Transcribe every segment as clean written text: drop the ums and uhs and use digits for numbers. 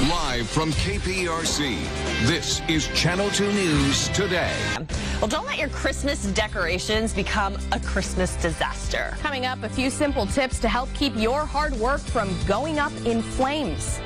Live from KPRC, this is Channel 2 News Today. Well, don't let your Christmas decorations become a Christmas disaster. Coming up, a few simple tips to help keep your hard work from going up in flames.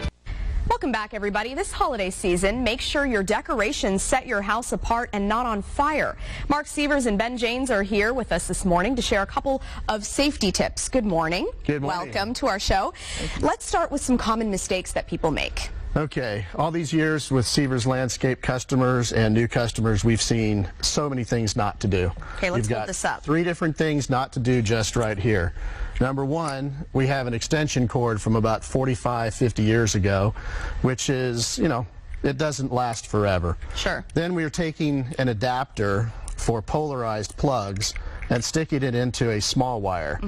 Welcome back, everybody. This holiday season, make sure your decorations set your house apart and not on fire. Mark Seavers and Ben Janes are here with us this morning to share a couple of safety tips. Good morning. Good morning. Welcome to our show. Let's start with some common mistakes that people make. Okay, all these years with Seavers Landscape customers and new customers, we've seen so many things not to do. Okay, let's hold this up. 3 different things not to do just right here. Number one, we have an extension cord from about 45, 50 years ago, which is, it doesn't last forever. Sure. Then we are taking an adapter for polarized plugs and sticking it into a small wire.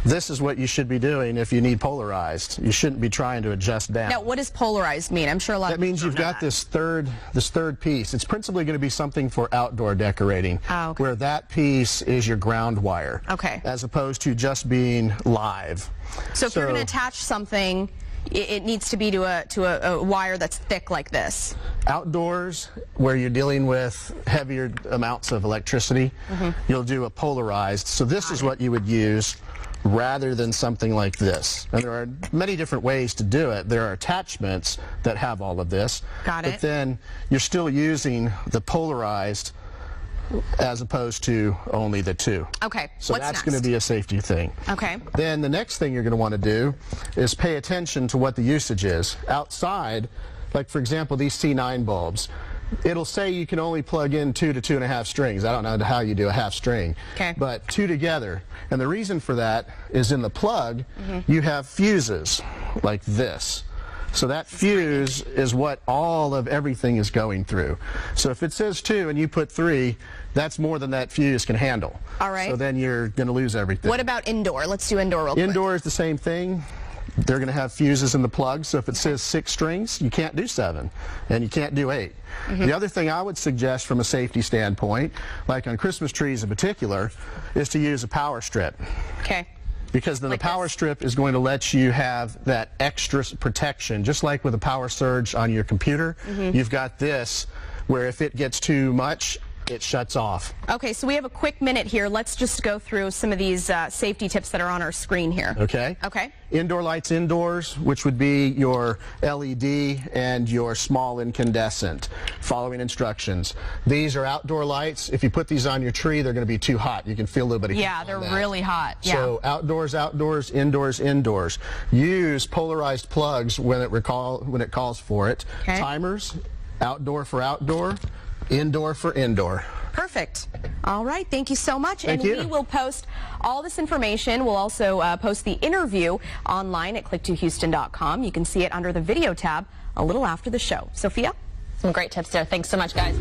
This is what you should be doing if you need polarized. You shouldn't be trying to adjust down. Now, what does polarized mean? I'm sure a lot of That means you've got this third piece. It's principally going to be something for outdoor decorating, okay, where that piece is your ground wire, okay, as opposed to just being live. So if you're going to attach something, it needs to be to a wire that's thick like this. Outdoors, where you're dealing with heavier amounts of electricity, you'll do a polarized. So this is what you would use rather than something like this. And there are many different ways to do it. There are attachments that have all of this. Got it. But then you're still using the polarized as opposed to only the two. Okay, so what's that's next? going to be a safety thing. Okay. Then the next thing you're going to want to do is pay attention to what the usage is. Outside, like for example these C9 bulbs, it'll say you can only plug in 2 to 2.5 strings. I don't know how you do a half string, okay, but 2 together. And the reason for that is in the plug you have fuses like this. So that fuse is what all of everything is going through. So if it says 2 and you put 3, that's more than that fuse can handle. All right. So then you're going to lose everything. What about indoor? Let's do indoor real quick. Indoor is the same thing. They're going to have fuses in the plug. So if it says 6 strings, you can't do 7 and you can't do 8. The other thing I would suggest from a safety standpoint, like on Christmas trees in particular, is to use a power strip. Okay. Because then like the power this strip is going to let you have that extra protection, just like with a power surge on your computer. You've got this where if it gets too much, it shuts off. Okay, so we have a quick minute here. Let's just go through some of these safety tips that are on our screen here. Okay. Okay. Indoor lights indoors, which would be your LED and your small incandescent. Following instructions. These are outdoor lights. If you put these on your tree, they're going to be too hot. You can feel a little bit of heat. Yeah, they're really hot. Yeah. So outdoors, outdoors, indoors, indoors. Use polarized plugs when it calls for it. Okay. Timers, outdoor for outdoor, indoor for indoor. Perfect. All right. Thank you so much. Thank you. We will post all this information. We'll also post the interview online at click2houston.com. You can see it under the video tab a little after the show. Sophia? Some great tips there. Thanks so much, guys.